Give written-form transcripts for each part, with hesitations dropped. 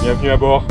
Bienvenue à bord.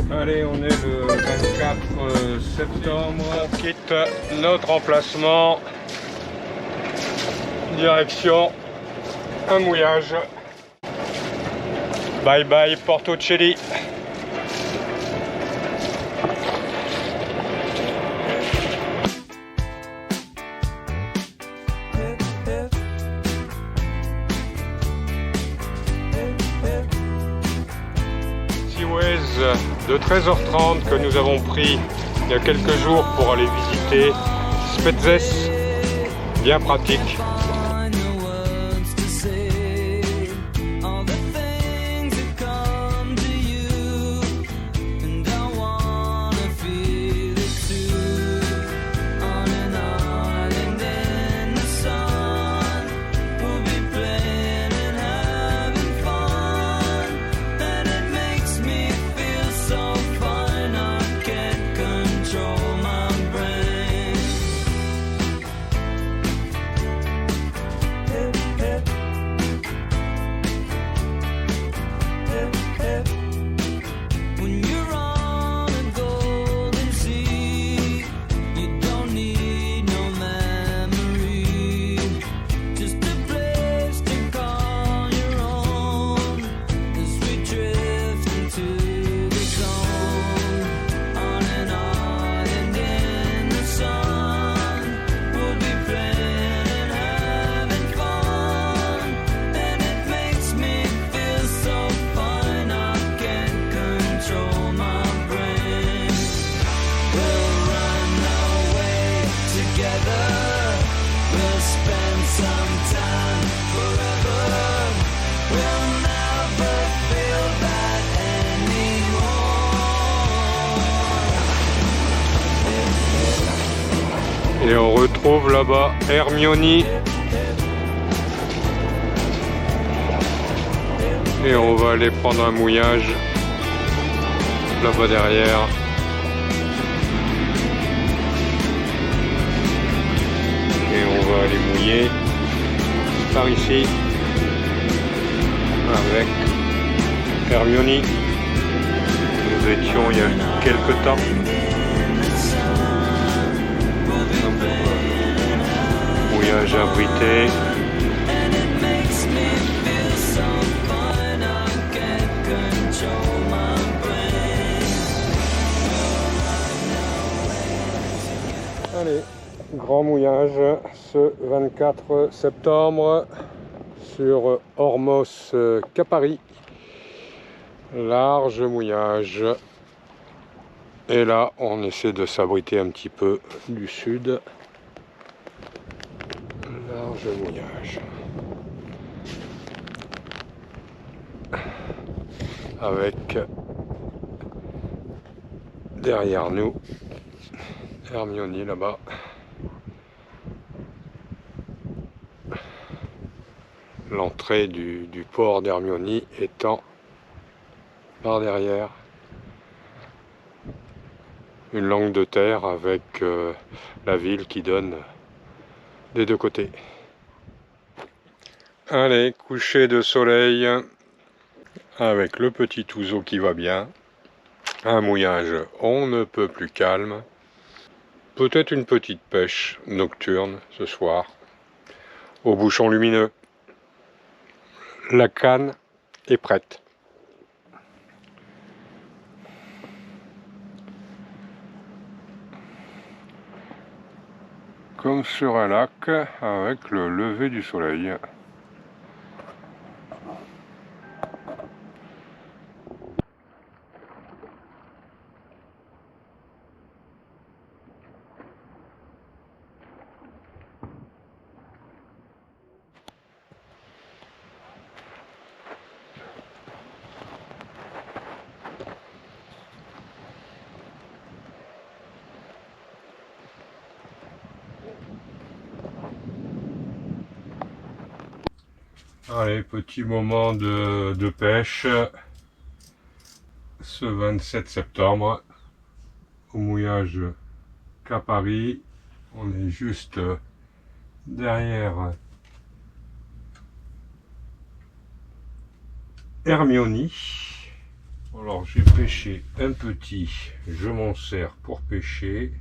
Allez, on est le 24 septembre, on quitte notre emplacement, direction un mouillage. Bye bye Porto Celli. De 13h30 que nous avons pris il y a quelques jours pour aller visiter Spetses, bien pratique. Et on retrouve là-bas Hermione. Et on va aller prendre un mouillage là-bas derrière. Et on va aller mouiller par ici avec Hermione. Nous étions il y a quelques temps. Mouillage abrité. Allez, grand mouillage ce 24 septembre sur Ormos Capari. Large mouillage. Et là, on essaie de s'abriter un petit peu du sud. Large mouillage. Avec derrière nous Hermione là-bas. L'entrée du port d'Hermione étant par derrière. Une langue de terre avec la ville qui donne des deux côtés. Allez, coucher de soleil avec le petit ouzo qui va bien. Un mouillage on ne peut plus calme. Peut-être une petite pêche nocturne ce soir au bouchon lumineux. La canne est prête. Comme sur un lac avec le lever du soleil. Allez, petit moment de pêche ce 27 septembre au mouillage Cap Paris. On est juste derrière Hermione. Alors j'ai pêché un petit, je m'en sers pour pêcher,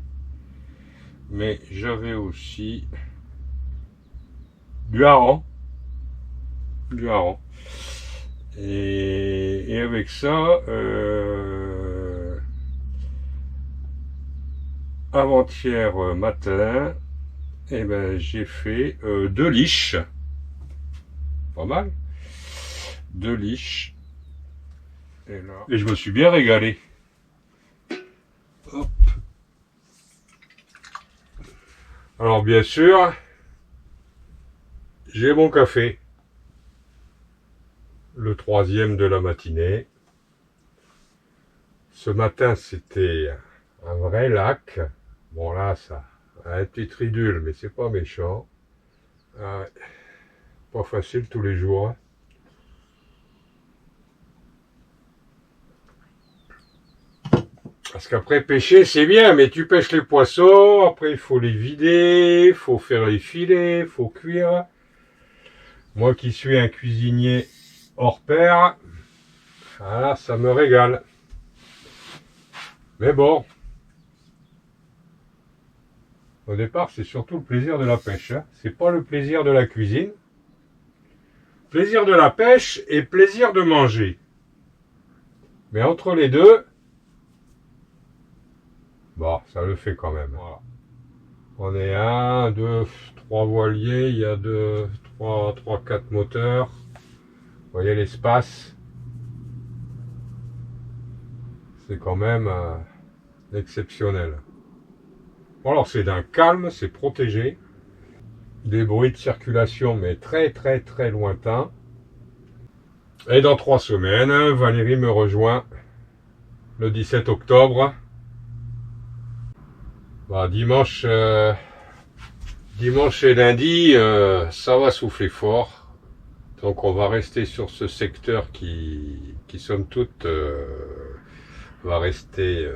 mais j'avais aussi du hareng. Et avec ça, avant-hier matin, eh ben, j'ai fait 2 liches. Pas mal. 2 liches. Et je me suis bien régalé. Hop. Alors bien sûr, j'ai mon café. Le 3e de la matinée. Ce matin, c'était un vrai lac. Bon là, ça a une petite ridule, mais c'est pas méchant. Pas facile tous les jours. Parce qu'après, pêcher, c'est bien, mais tu pêches les poissons, après il faut les vider, il faut faire les filets, il faut cuire. Moi qui suis un cuisinier hors pair, voilà, ça me régale. Mais bon, au départ, c'est surtout le plaisir de la pêche. Hein. C'est pas le plaisir de la cuisine. Plaisir de la pêche et plaisir de manger. Mais entre les deux, bon, ça le fait quand même. Voilà. On est 1, 2, 3 voiliers, il y a 2, 3, 4 moteurs. Vous voyez l'espace. C'est quand même exceptionnel. Bon alors c'est d'un calme, c'est protégé. Des bruits de circulation mais très lointains. Et dans 3 semaines, Valérie me rejoint le 17 octobre. Bah, dimanche et lundi, ça va souffler fort. Donc on va rester sur ce secteur qui somme toute va rester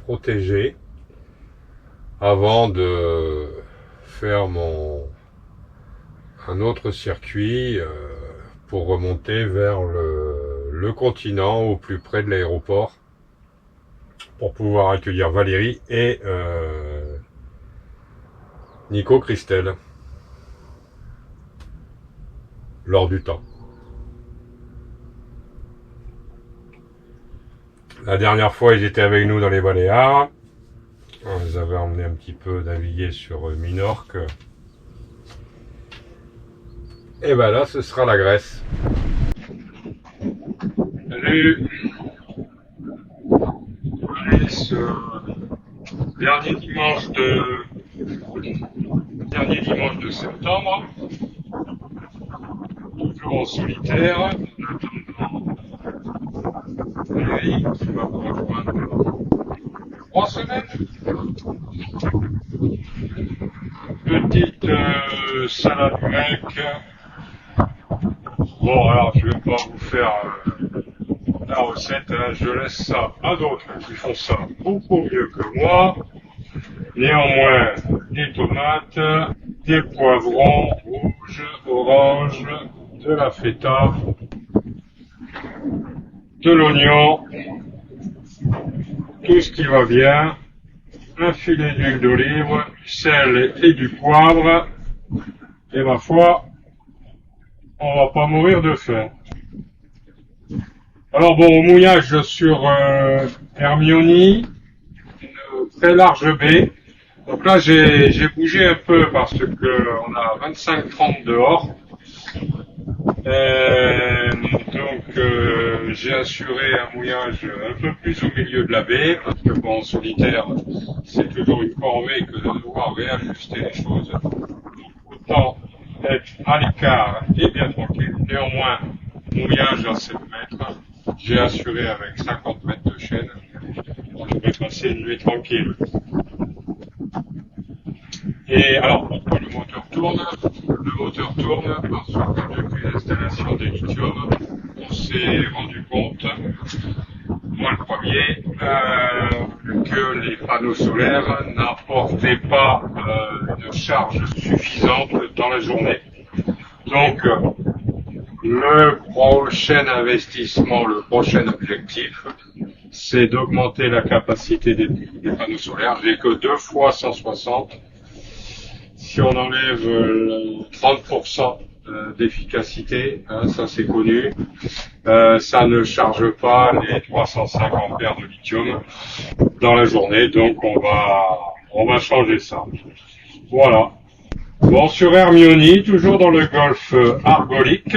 protégé avant de faire un autre circuit pour remonter vers le continent au plus près de l'aéroport pour pouvoir accueillir Valérie et Nico Christelle lors du temps. La dernière fois, ils étaient avec nous dans les Baléares. On les avait emmenés un petit peu naviguer sur Minorque. Et ben là, ce sera la Grèce. Salut! Allez, ce dernier dimanche de septembre, toujours en solitaire, en attendant Valérie qui va me rejoindre 3 semaines. Petite salade grecque. Bon, alors je vais pas vous faire la recette, hein. Je laisse ça à d'autres qui font ça beaucoup mieux que moi. Néanmoins, des tomates, des poivrons rouges, oranges, de la feta, de l'oignon, tout ce qui va bien, un filet d'huile d'olive, du sel et du poivre, et ma foi, on va pas mourir de faim. Alors bon, au mouillage sur Hermione, une très large baie. Donc là, j'ai bougé un peu parce que on a 25-30 dehors. Donc j'ai assuré un mouillage un peu plus au milieu de la baie parce que bon, en solitaire, c'est toujours une corvée que de devoir réajuster les choses. Donc, autant être à l'écart et bien tranquille. Néanmoins, mouillage à 7 mètres. J'ai assuré avec 50 mètres de chaîne. On devrait passer une nuit tranquille. Et alors, pourquoi le moteur tourne? le moteur tourne parce que depuis l'installation des lithium, on s'est rendu compte, moi le premier, que les panneaux solaires n'apportaient pas une charge suffisante dans la journée. Donc, le prochain investissement, le prochain objectif, c'est d'augmenter la capacité des panneaux solaires. J'ai que 2 fois 160. Si on enlève 30% d'efficacité, hein, ça c'est connu, ça ne charge pas les 305 ampères de lithium dans la journée, donc on va changer ça. Voilà. Bon, sur Hermione, toujours dans le golfe argolique,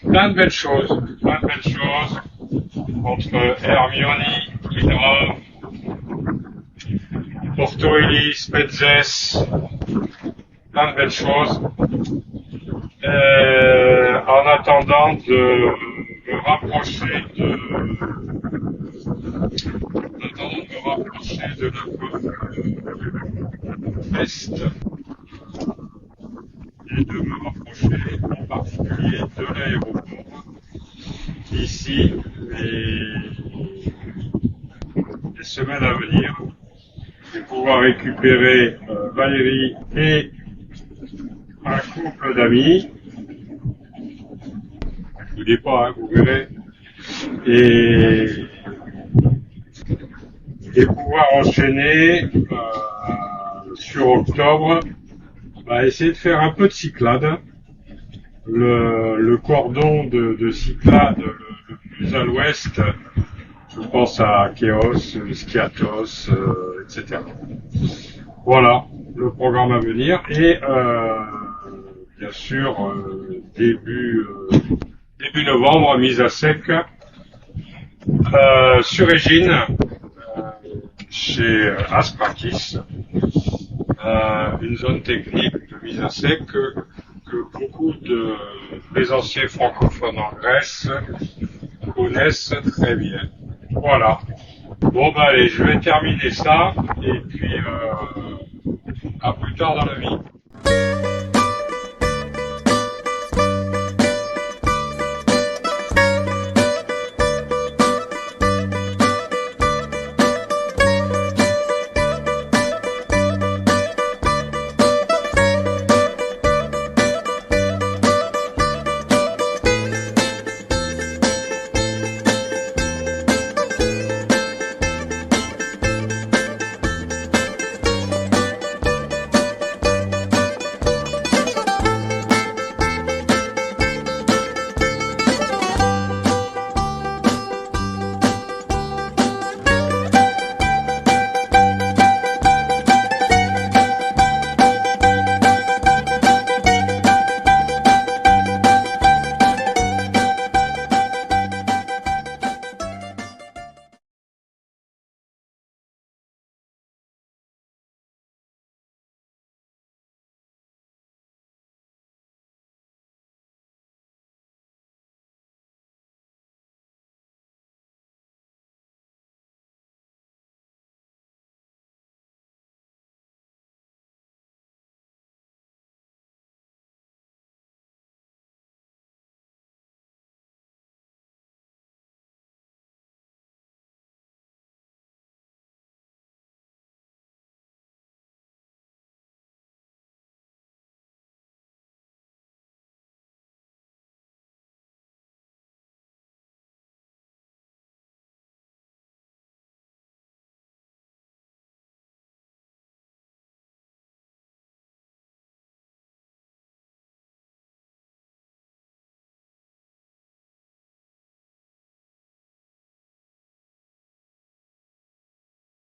plein de belles choses entre Hermione, Hydra, Porto Ellis, Petzès, plein de belles choses. En attendant de me rapprocher de la côte est et de me rapprocher en particulier de l'aéroport d'ici les semaines à venir. Je vais pouvoir récupérer Valérie et un couple d'amis. Je vous dis pas, hein, vous verrez. Et pouvoir enchaîner sur octobre, essayer de faire un peu de cyclade. Le cordon de cyclade le plus à l'ouest, je pense à Kéos, Skiathos, etc. Voilà le programme à venir. Et bien sûr, début novembre, mise à sec sur Égine, chez Asprakis, une zone technique de mise à sec que beaucoup de plaisanciers francophones en Grèce connaissent très bien. Voilà. Bon allez, je vais terminer ça et puis à plus tard dans la vie.